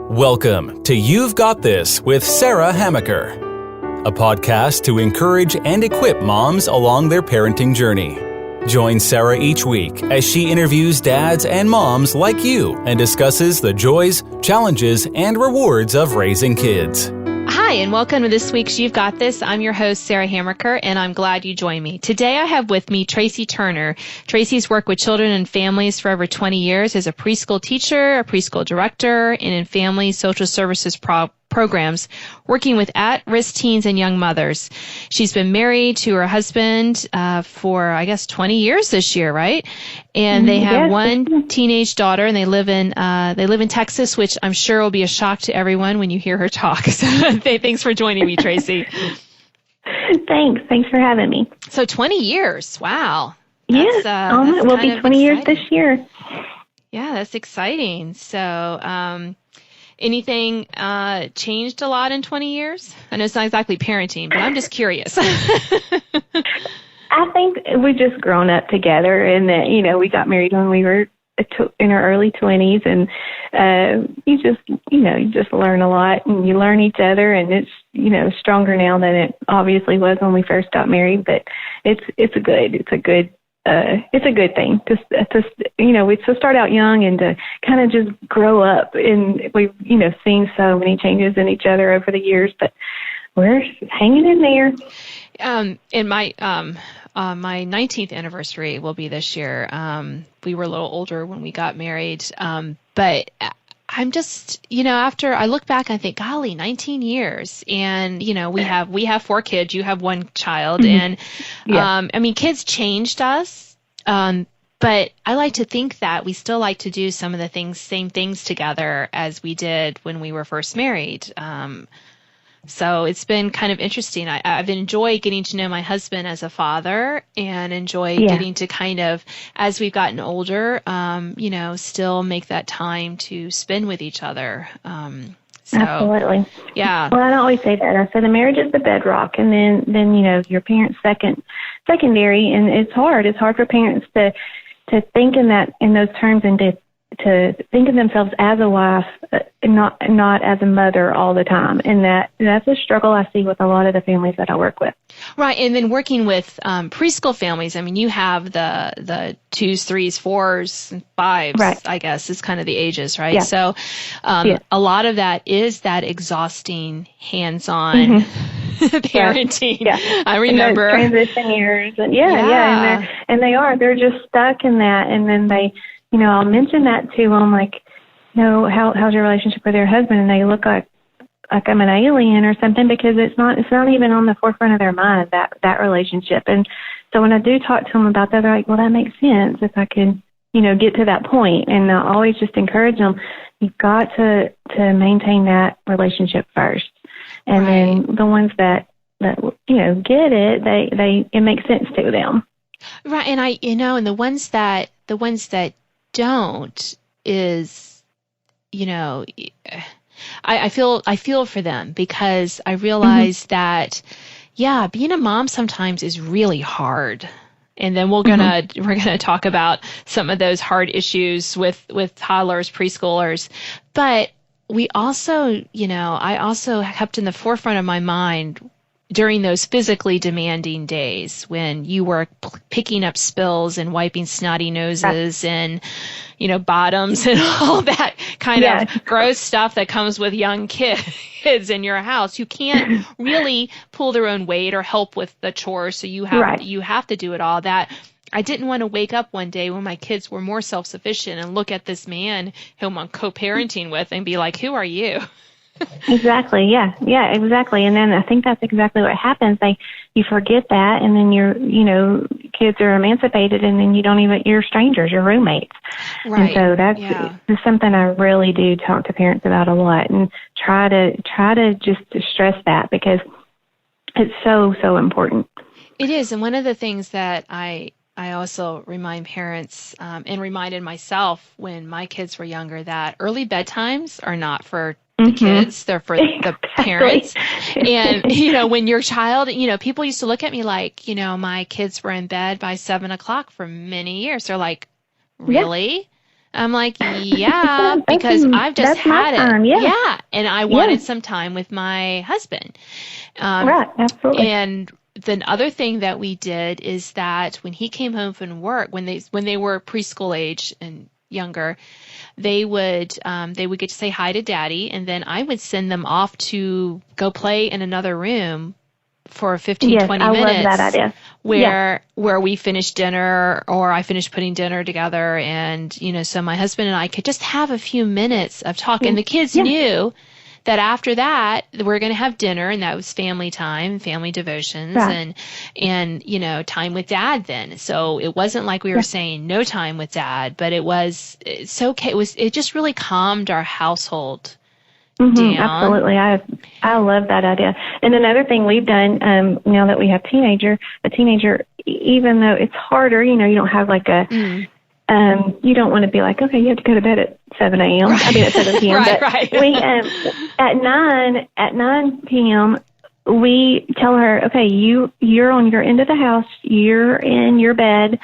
Welcome to You've Got This with Sarah Hamaker, a podcast to encourage and equip moms along their parenting journey. Join Sarah each week as she interviews dads and moms like you and discusses the joys, challenges, and rewards of raising kids. Hi, and welcome to this week's You've Got This. I'm your host, Sarah Hamaker, and I'm glad you joined me. Today I have with me Traci Turner. Traci's worked with children and families for over 20 years as a preschool teacher, a preschool director, and in family social services programs, working with at-risk teens and young mothers. She's been married to her husband for, 20 years this year, right? And they have one teenage daughter, and they live in Texas, which I'm sure will be a shock to everyone when you hear her talk. So thanks for joining me, Traci. Thanks for having me. So 20 years, wow. Yes, it will be 20 years this year. Yeah, that's exciting. So, anything changed a lot in 20 years? I know it's not exactly parenting, but I'm just curious. I think we've just grown up together, and that, we got married when we were in our early 20s, and you just learn a lot, and you learn each other, and it's stronger now than it obviously was when we first got married. But it's a good thing to start out young and to kind of just grow up. And we've, seen so many changes in each other over the years, but we're hanging in there. And my 19th anniversary will be this year. We were a little older when we got married. But I'm just, after I look back, I think, golly, 19 years. And, we have 4 kids, you have 1 child. And, kids changed us. But I like to think that we still like to do some of the same things together as we did when we were first married. So it's been kind of interesting. I've enjoyed getting to know my husband as a father, and getting to kind of, as we've gotten older, still make that time to spend with each other. Absolutely. Yeah. Well, I always say that. I say the marriage is the bedrock, and then your parents secondary, and it's hard. It's hard for parents to think in those terms, and to think of themselves as a wife, not as a mother all the time. And that's a struggle I see with a lot of the families that I work with. Right. And then working with preschool families, you have the 2s, 3s, 4s, and 5s, right. I guess is kind of the ages, right? Yeah. So a lot of that is that exhausting hands-on parenting. Yeah. I remember. And those transition years. And and they're just stuck in that. And then I'll mention that to them, like, how's your relationship with your husband? And they look like I'm an alien or something, because it's not even on the forefront of their mind, that relationship. And so when I do talk to them about that, they're like, well, that makes sense if I could, get to that point. And I always just encourage them, you've got to maintain that relationship first. And then the ones that get it, it makes sense to them. Right. And and the ones that don't is, I feel for them, because I realize that, being a mom sometimes is really hard. And then we're gonna talk about some of those hard issues with toddlers, preschoolers. But we also, I also kept in the forefront of my mind during those physically demanding days when you were picking up spills and wiping snotty noses and, bottoms and all that kind of gross stuff that comes with young kids in your house. You can't really pull their own weight or help with the chores, so you have to do it all. That I didn't want to wake up one day when my kids were more self-sufficient and look at this man whom I'm co-parenting with and be like, who are you? Exactly. Yeah, exactly. And then I think that's exactly what happens. You forget that, and then kids are emancipated, and then you're strangers, you're roommates. Right. And so that's something I really do talk to parents about a lot, and try to just stress that, because it's so, so important. It is. And one of the things that I also remind parents, and reminded myself when my kids were younger, that early bedtimes are not for the kids, they're for the parents. And, when your child, people used to look at me like, my kids were in bed by 7:00 for many years. They're like, really? I'm like, yeah, because I've just had it. Time, yeah. And I wanted some time with my husband. Right, absolutely. And the other thing that we did is that when he came home from work, when they were preschool age and younger, they would get to say hi to Daddy, and then I would send them off to go play in another room for 15, 20 minutes. I love that idea. Where we finished dinner, or I finished putting dinner together, and so my husband and I could just have a few minutes of talk. And the kids knew that after that we're going to have dinner, and that was family time, family devotions, and time with Dad then. So it wasn't like we were saying no time with Dad, but it's okay. It just really calmed our household down. Absolutely. I love that idea. And another thing we've done now that we have a teenager, even though it's harder, you don't have like a you don't want to be like, okay, you have to go to bed at 7 a.m. I mean, at 7 p.m. right. We, at 9 p.m., we tell her, okay, you're on your end of the house, you're in your bed.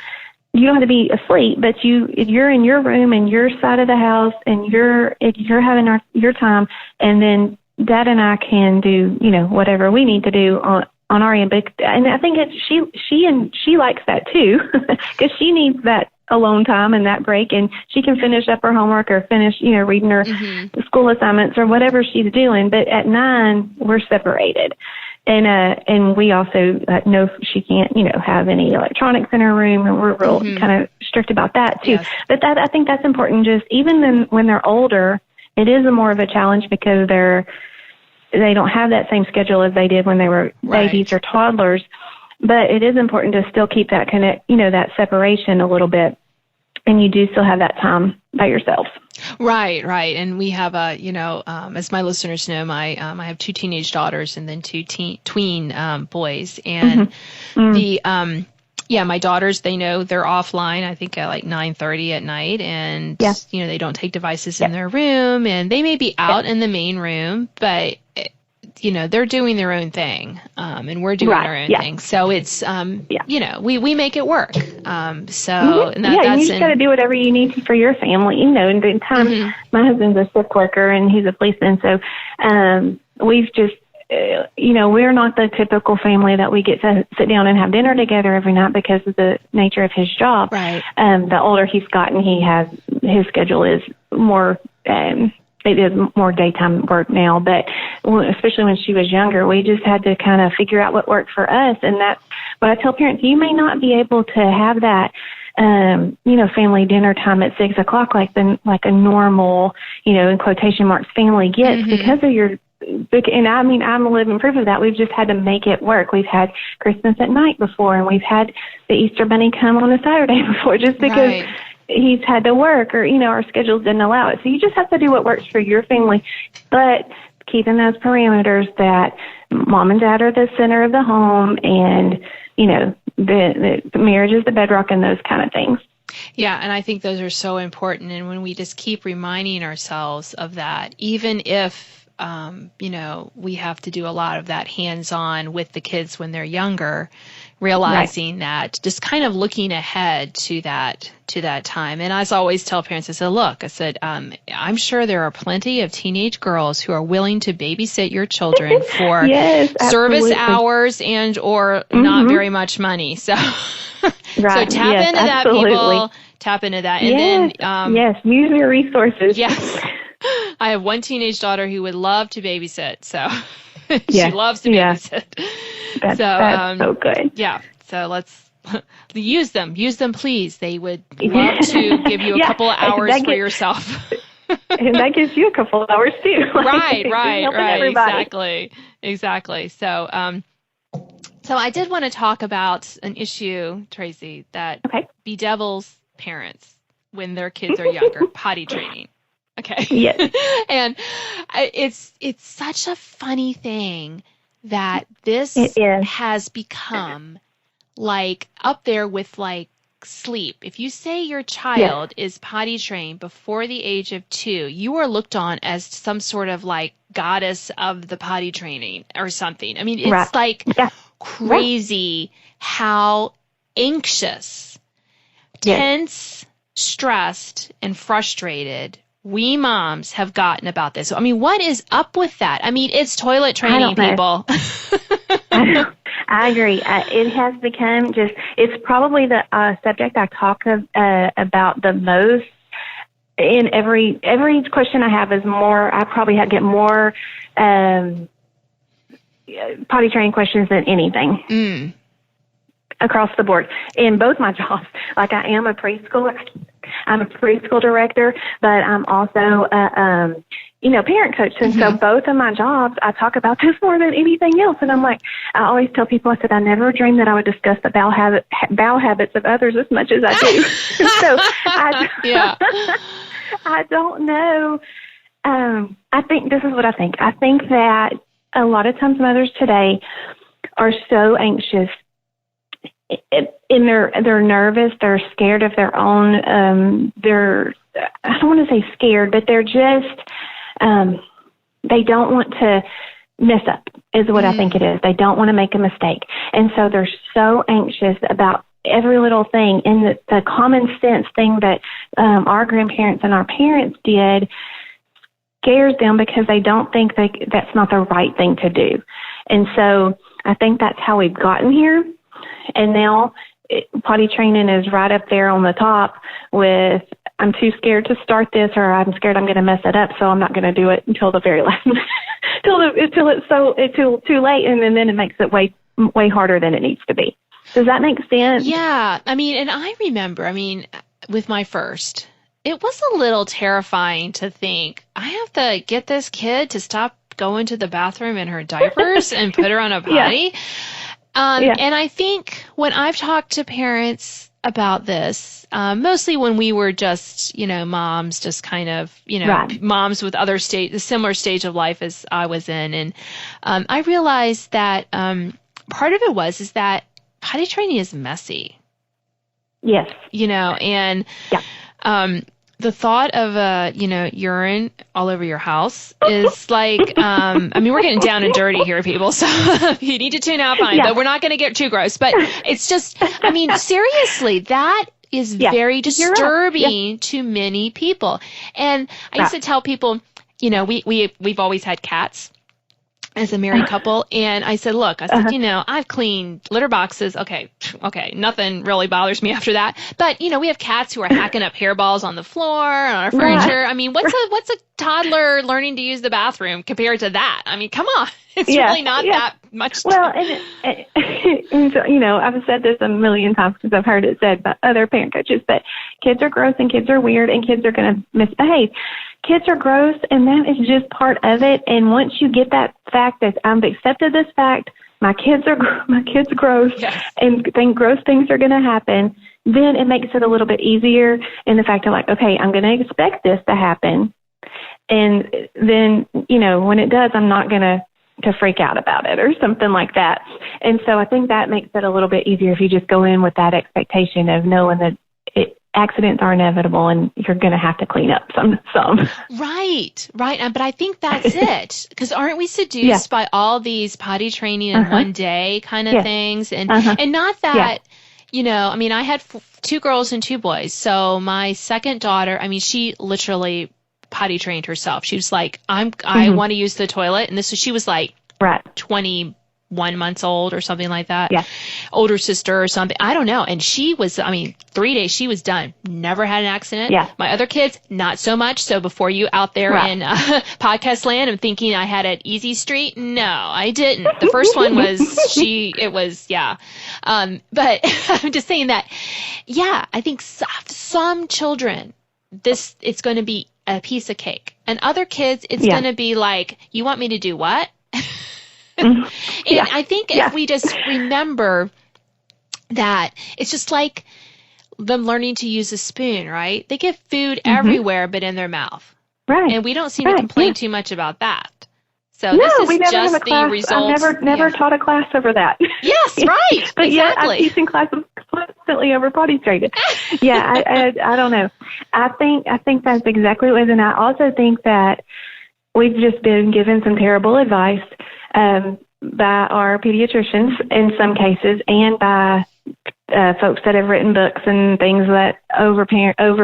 You don't have to be asleep, but you're in your room and your side of the house, and you're having your time, and then Dad and I can do whatever we need to do on our end. And I think she likes that too, because she needs that alone time and that break, and she can finish up her homework or finish reading her school assignments or whatever she's doing. But at 9, we're separated. And we also know she can't, have any electronics in her room, and we're real kind of strict about that too. Yes. But I think that's important. Just even when they're older, it is more of a challenge because they don't have that same schedule as they did when they were babies or toddlers. But it is important to still keep that that separation a little bit, and you do still have that time by yourself. Right. And we have as my listeners know, I have 2 teenage daughters and then 2 tween boys, and my daughters, they know they're offline, I think at like 9:30 at night, and they don't take devices in their room, and they may be out in the main room, but they're doing their own thing, and we're doing our own thing. So it's, we make it work. And you just got to do whatever you need to for your family, and in time, my husband's a shift worker and he's a policeman. So, we've just, we're not the typical family that we get to sit down and have dinner together every night because of the nature of his job. Right. The older he's gotten, his schedule is more, it is more daytime work now, but especially when she was younger, we just had to kind of figure out what worked for us. And that's what I tell parents. You may not be able to have that, family dinner time at 6 o'clock like a normal, in quotation marks, family gets because of your. And I mean, I'm a living proof of that. We've just had to make it work. We've had Christmas at night before, and we've had the Easter Bunny come on a Saturday before, just because he's had to work, or our schedules didn't allow it. So you just have to do what works for your family, but keeping those parameters that Mom and Dad are the center of the home, and the marriage is the bedrock, and those kind of things. Yeah, and I think those are so important. And when we just keep reminding ourselves of that, even if we have to do a lot of that hands-on with the kids when they're younger, realizing that, just kind of looking ahead to that time. And as I always tell parents, I said, I'm sure there are plenty of teenage girls who are willing to babysit your children for service hours and or not very much money. So, so tap into that, people. Tap into that. And then, use your resources. Yes. I have one teenage daughter who would love to babysit, so she loves to babysit. That's so good. Yeah, so let's use them. Use them, please. They would love to give you a couple of hours for yourself. And that gives you a couple of hours too. Right. Exactly. So I did want to talk about an issue, Traci, that bedevils parents when their kids are younger, potty training. Okay. Yes. And it's such a funny thing that this has become like up there with like sleep. If you say your child is potty trained before the age of 2, you are looked on as some sort of like goddess of the potty training or something. I mean, it's like crazy how anxious, tense, stressed and frustrated we moms have gotten about this. I mean, what is up with that? I mean, it's toilet training, people. I agree. It has become it's probably the subject I talk about the most. In every question I have is more, I probably get more potty training questions than anything across the board. In both my jobs, like I am a preschool director, but I'm also parent coach. And so both of my jobs, I talk about this more than anything else. And I'm like, I always tell people, I said, I never dreamed that I would discuss the bowel habits of others as much as I do. So I don't know. I think this is what I think. I think that a lot of times mothers today are so anxious, and they're nervous, they're scared of their own, I don't want to say scared, but they're just, they don't want to mess up is what I think it is. They don't want to make a mistake. And so they're so anxious about every little thing. And the common sense thing that our grandparents and our parents did scares them because they don't think that's not the right thing to do. And so I think that's how we've gotten here. And now potty training is right up there on the top with, I'm too scared to start this, or I'm scared I'm going to mess it up, so I'm not going to do it until the very last, until it's too late, and then it makes it way harder than it needs to be. Does that make sense? Yeah. I mean, and I remember, with my first, it was a little terrifying to think, I have to get this kid to stop going to the bathroom in her diapers and put her on a potty. And I think when I've talked to parents about this, mostly when we were just, moms, just kind of, moms with a similar stage of life as I was in. And I realized that part of it is that potty training is messy. Yes. And the thought of urine all over your house is like, we're getting down and dirty here, people. So you need to tune out, fine. But we're not going to get too gross. But it's just, seriously, that is very disturbing to many people. And I used to tell people, we've always had cats as a married couple. And I said, look, I've cleaned litter boxes. Okay. Nothing really bothers me after that. But, we have cats who are hacking up hairballs on the floor, on our furniture. What's a toddler learning to use the bathroom compared to that? Come on. It's really not that much. Well, and so, I've said this a million times because I've heard it said by other parent coaches, but kids are gross and kids are weird and kids are going to misbehave. Kids are gross, and that is just part of it. And once you get that fact that I've accepted this fact, my kid's gross, and gross things are going to happen, then it makes it a little bit easier in the fact of like, okay, I'm going to expect this to happen. And then, when it does, I'm not going to freak out about it or something like that. And so I think that makes it a little bit easier if you just go in with that expectation of knowing that accidents are inevitable and you're going to have to clean up some. Right. But I think that's it. Because aren't we seduced by all these potty training in one day kind of things? And and not that, I had 2 girls and 2 boys. So my second daughter, she literally potty trained herself. She was like, I want to use the toilet. And she was like 21 months old or something like that. Yeah. Older sister or something. I don't know. And she was, 3 days, she was done. Never had an accident. Yeah. My other kids, not so much. So before you out there in podcast land and thinking I had an easy street, no, I didn't. The first one was but I'm just saying that, I think some children, it's going to be a piece of cake. And other kids, it's going to be like, you want me to do what? And I think if we just remember that it's just like them learning to use a spoon, right? They get food everywhere but in their mouth. Right. And we don't seem to complain too much about that. So this is just the result. I've never taught a class over that. Yes, right. But exactly. I'm teaching classes constantly over potty training. I don't know. I think that's exactly what it is. And I also think that we've just been given some terrible advice by our pediatricians in some cases and by folks that have written books and things that over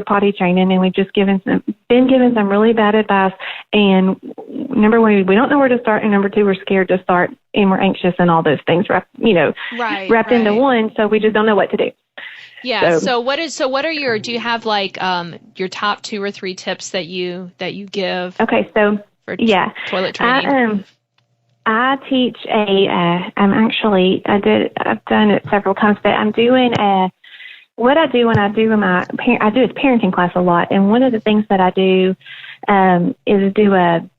potty training, and we've just been given some really bad advice. And number one, we don't know where to start, and number two, we're scared to start, and we're anxious, and all those things wrapped into one. So we just don't know what to do. Yeah. So what are your? Do you have like your top 2 or 3 tips that you give? Okay. So for toilet training. I teach I've done it several times, but I'm doing what I do when I do I do a parenting class a lot. And one of the things that I do, is do a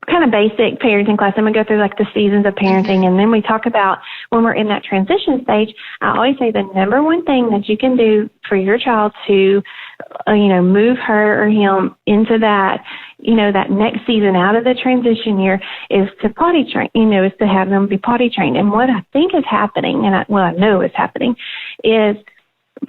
kind of basic parenting class. I'm going to go through like the seasons of parenting. And then we talk about when we're in that transition stage, I always say the number one thing that you can do for your child to, move her or him into that, that next season out of the transition year is to potty train, is to have them be potty trained. And what I think is happening, and I know is happening, is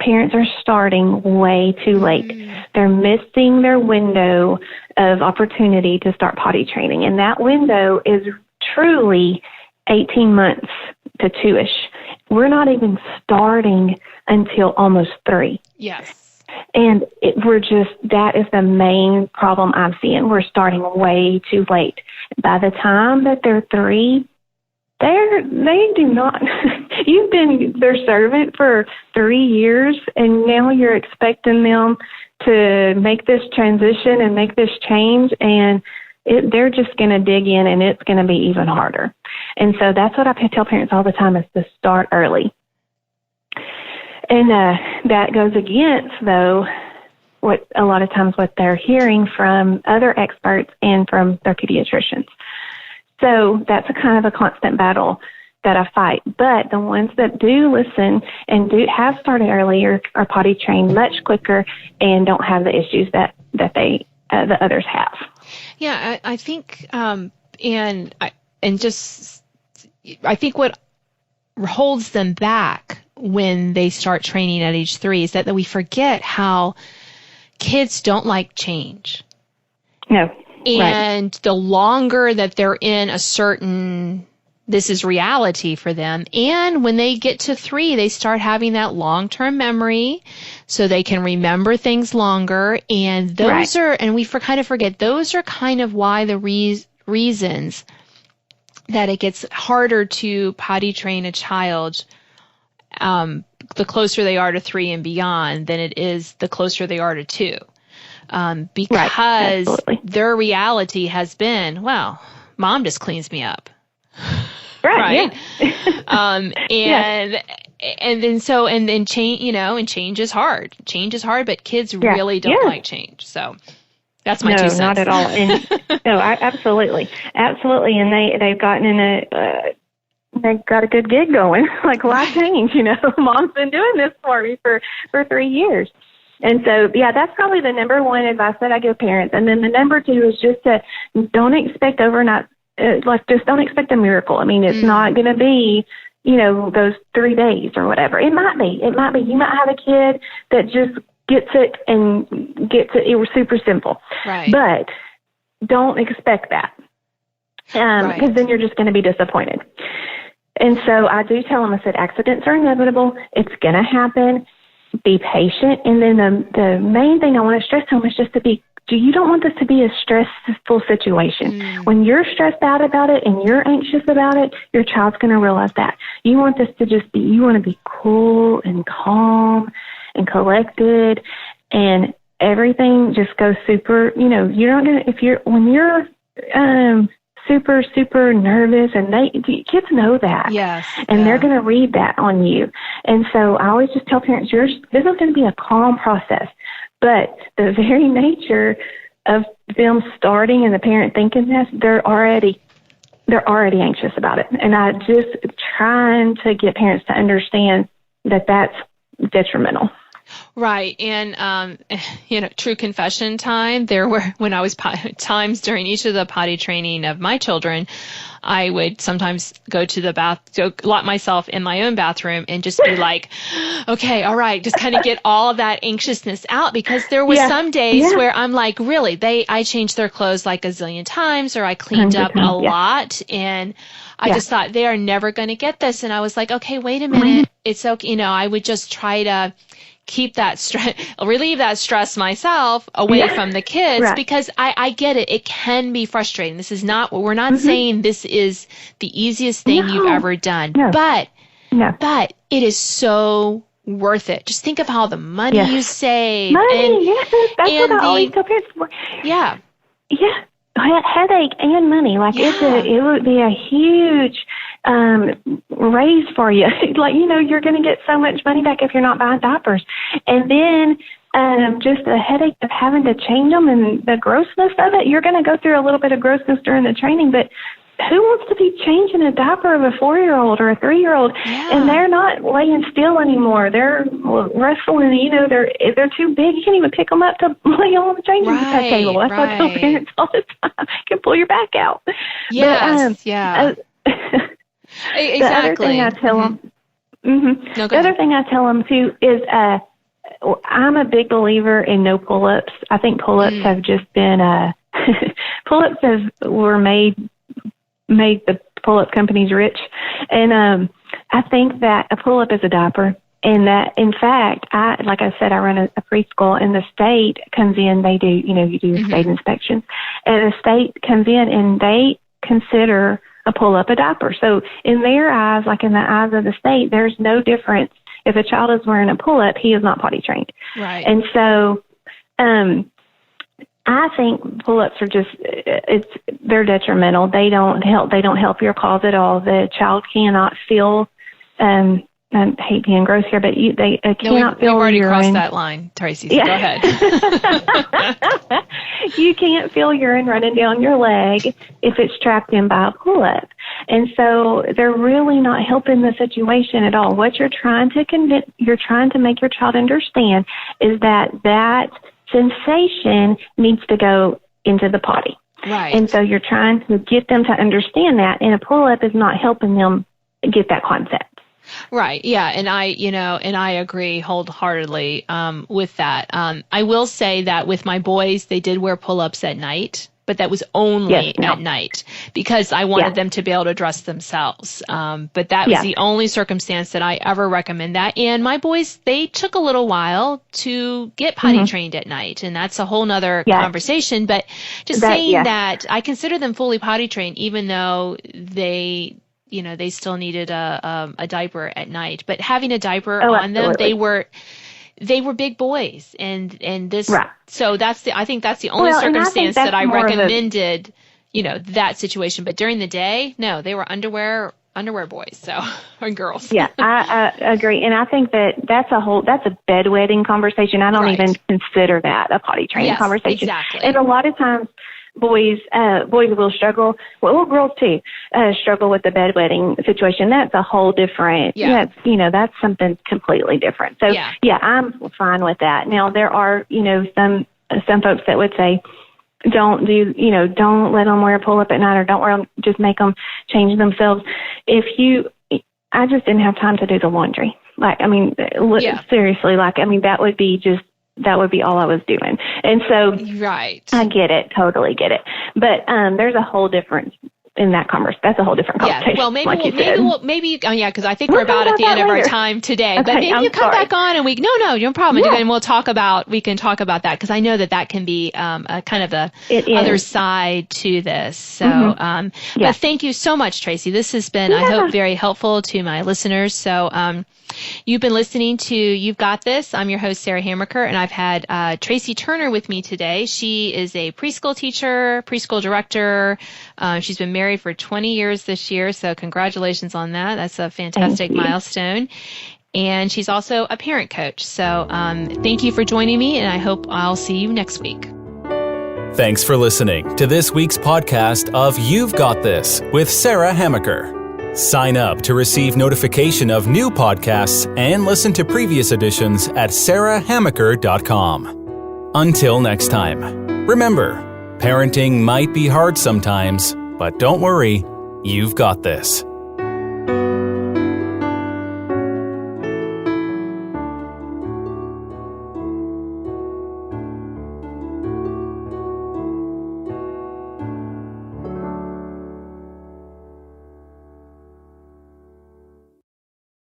parents are starting way too late. They're missing their window of opportunity to start potty training. And that window is truly 18 months to 2-ish. We're not even starting until almost 3. Yes. And that is the main problem I'm seeing. We're starting way too late. By the time that they're 3, they do not, you've been their servant for 3 years, and now you're expecting them to make this transition and make this change, and they're just going to dig in, and it's going to be even harder. And so that's what I tell parents all the time, is to start early. And that goes against, though, what a lot of times what they're hearing from other experts and from their pediatricians. So that's a kind of a constant battle that I fight. But the ones that do listen and have started earlier are potty trained much quicker and don't have the issues that the others have. Yeah, I think, I think what holds them back when they start training at age 3 is that we forget how kids don't like change. No. And the longer that they're in this is reality for them. And when they get to 3, they start having that long-term memory, so they can remember things longer. And those and we kind of forget, those are kind of why the reasons that it gets harder to potty train a child the closer they are to 3 and beyond than it is the closer they are to 2. Because their reality has been, well, mom just cleans me up. Right. Yeah. And then change, and change is hard. Change is hard, but kids really don't like change. So that's my 2 cents. No, not at all. And absolutely. And they've gotten they've got a good gig going. Like, why change? Mom's been doing this for me for 3 years. And so, that's probably the number one advice that I give parents. And then the number 2 is just to don't expect overnight, just don't expect a miracle. I mean, it's not going to be, those 3 days or whatever. It might be. You might have a kid that just gets it. It was super simple. Right. But don't expect that. Because then you're just going to be disappointed. And so I do tell them, I said, accidents are inevitable. It's going to happen. Be patient. And then the main thing I want to stress to them is just you don't want this to be a stressful situation. When you're stressed out about it and you're anxious about it, your child's going to realize that. You want this to you want to be cool and calm and collected, and everything just goes super, you're not going to, when you're super, super nervous, and kids know that. Yes. And they're going to read that on you. And so I always just tell parents, this is going to be a calm process. But the very nature of them starting and the parent thinking this, they're already anxious about it. And I just trying to get parents to understand that that's detrimental. Right. And, true confession time, there were, when I was times during each of the potty training of my children, I would sometimes go lock myself in my own bathroom and just be like, okay, all right, just kind of get all of that anxiousness out, because there were some days where I'm like, really, I changed their clothes like a zillion times, or I cleaned up a lot, and I just thought they are never going to get this. And I was like, okay, wait a minute. It's okay. I would just try to keep that relieve that stress myself away from the kids, because I get it. It can be frustrating. We're not saying this is the easiest thing you've ever done, but it is so worth it. Just think of how the money you save. That's what I always tell parents. Yeah. Headache and money. Like it would be a huge raise for you. Like, you're going to get so much money back if you're not buying diapers. And then just the headache of having to change them and the grossness of it. You're going to go through a little bit of grossness during the training, but who wants to be changing a diaper of a 4-year-old or a 3-year-old? And they're not laying still anymore. They're wrestling. They're too big. You can't even pick them up to lay on the changing table. That's what I tell parents all the time. You can pull your back out. Yes. Exactly. The other thing I tell them. The other thing I tell them too is I'm a big believer in no pull-ups. I think pull-ups have just been pull-ups were made the pull-up companies rich. And I think that a pull-up is a diaper. And that, in fact, like I said, I run a preschool, and the state comes in. They do, you do state inspections. And the state comes in, and they consider a pull-up a diaper. So in their eyes, like in the eyes of the state, there's no difference. If a child is wearing a pull-up, he is not potty trained. Right. And so I think pull-ups are they're detrimental. They don't help your cause at all. The child cannot feel, I hate being gross here, but they cannot feel urine. We've already crossed that line, Traci, so go ahead. You can't feel urine running down your leg if it's trapped in by a pull-up. And so they're really not helping the situation at all. What you're trying to make your child understand is that sensation needs to go into the potty. Right. And so you're trying to get them to understand that, and a pull-up is not helping them get that concept. Right. Yeah. And I agree wholeheartedly with that. I will say that with my boys, they did wear pull-ups at night, but that was only at night because I wanted them to be able to dress themselves. But that was the only circumstance that I ever recommend that. And my boys, they took a little while to get potty trained at night. And that's a whole nother conversation. But just saying that I consider them fully potty trained, even though they still needed a diaper at night. But having a diaper on them, they were big boys, and this. Right. So I think that's the only circumstance that I recommended, that situation. But during the day, no, they were underwear boys, or girls. Yeah, I agree, and I think that's a bedwetting conversation. I don't even consider that a potty training conversation. Exactly. And a lot of times, boys will struggle. Well, girls too struggle with the bedwetting situation. That's a whole different. That's something completely different. So I'm fine with that. Now there are some folks that would say don't let them wear a pull up at night, or don't wear them. Just make them change themselves. I just didn't have time to do the laundry. Seriously, that would be all I was doing. And so I get it, totally get it. But there's a whole difference in that conversation. That's a whole different conversation. Yeah, well, because I think we're about at the end of our time today. But maybe you come back on and no problem. Yeah. And we can talk about that, because I know that can be a kind of the other side to this. So, but thank you so much, Traci. This has been, I hope, very helpful to my listeners. So, you've been listening to You've Got This. I'm your host, Sarah Hammaker, and I've had Traci Turner with me today. She is a preschool teacher, preschool director. She's been married for 20 years this year, so congratulations on that. That's a fantastic milestone. And she's also a parent coach. So thank you for joining me, and I hope I'll see you next week. Thanks for listening to this week's podcast of You've Got This with Sarah Hammaker. Sign up to receive notification of new podcasts and listen to previous editions at sarahhammaker.com. Until next time, remember, parenting might be hard sometimes, but don't worry, you've got this.